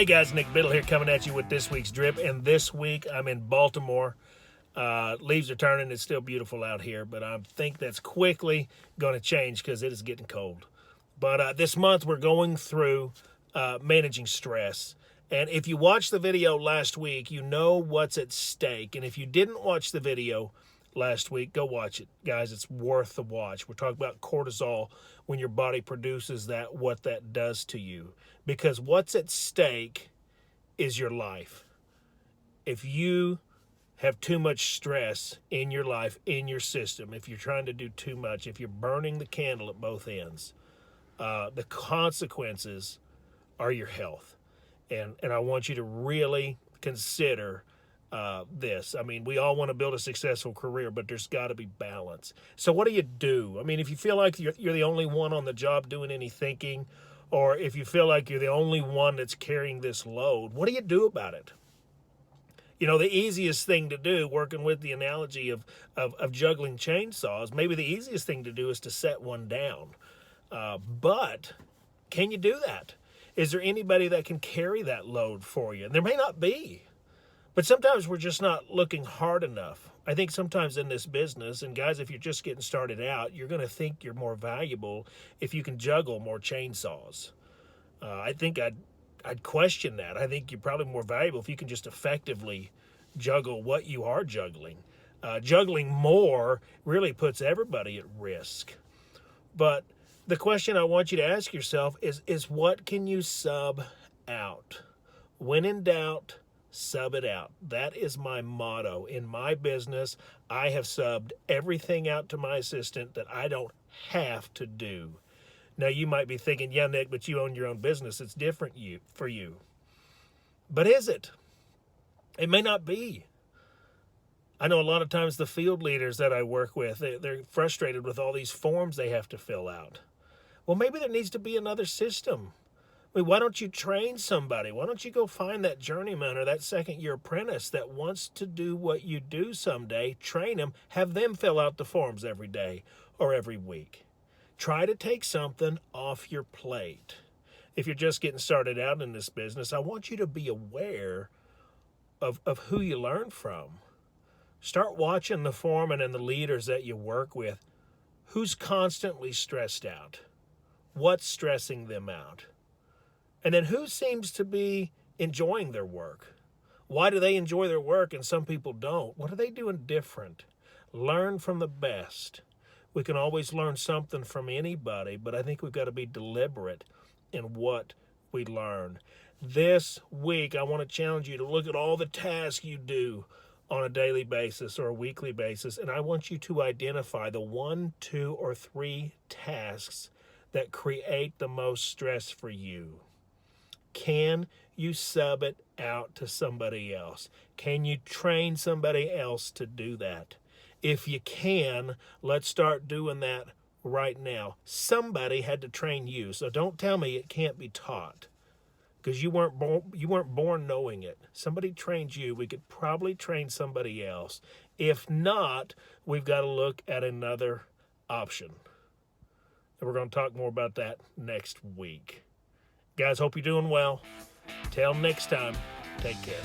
Hey guys, Nick Biddle here coming at you with this week's drip. And this week I'm in Baltimore. Leaves are turning. It's still beautiful out here, but I think that's quickly going to change because it is getting cold. But this month we're going through managing stress. And if you watched the video last week, you know what's at stake. And if you didn't watch the video last week, go watch it. Guys, it's worth the watch. We're talking about cortisol, when your body produces that, what that does to you. Because what's at stake is your life. If you have too much stress in your life, in your system, if you're trying to do too much, if you're burning the candle at both ends, the consequences are your health. And I want you to really consider this. I mean, we all want to build a successful career, but there's got to be balance. So what do you do? I mean, if you feel like you're the only one on the job doing any thinking, or if you feel like you're the only one that's carrying this load, what do you do about it? You know, the easiest thing to do, working with the analogy of juggling chainsaws, maybe the easiest thing to do is to set one down. But can you do that? Is there anybody that can carry that load for you? And there may not be. But sometimes we're just not looking hard enough. I think sometimes in this business, and guys, if you're just getting started out, you're going to think you're more valuable if you can juggle more chainsaws. I think I'd question that. I think you're probably more valuable if you can just effectively juggle what you are juggling. Juggling more really puts everybody at risk. But the question I want you to ask yourself is what can you sub out? When in doubt, sub it out. That is my motto. In my business, I have subbed everything out to my assistant that I don't have to do. Now, you might be thinking, yeah, Nick, but you own your own business. It's different for you. But is it? It may not be. I know a lot of times the field leaders that I work with, they're frustrated with all these forms they have to fill out. Well, maybe there needs to be another system. I mean, why don't you train somebody? Why don't you go find that journeyman or that second-year apprentice that wants to do what you do someday, train them, have them fill out the forms every day or every week. Try to take something off your plate. If you're just getting started out in this business, I want you to be aware of who you learn from. Start watching the foreman and the leaders that you work with. Who's constantly stressed out? What's stressing them out? And then who seems to be enjoying their work? Why do they enjoy their work and some people don't? What are they doing different? Learn from the best. We can always learn something from anybody, but I think we've got to be deliberate in what we learn. This week, I want to challenge you to look at all the tasks you do on a daily basis or a weekly basis, and I want you to identify the 1, 2, or 3 tasks that create the most stress for you. Can you sub it out to somebody else? Can you train somebody else to do that? If you can, let's start doing that right now. Somebody had to train you, so don't tell me it can't be taught, because you weren't born knowing it. Somebody trained you. We could probably train somebody else. If not, we've got to look at another option. And we're going to talk more about that next week. Guys, hope you're doing well. Till next time, take care.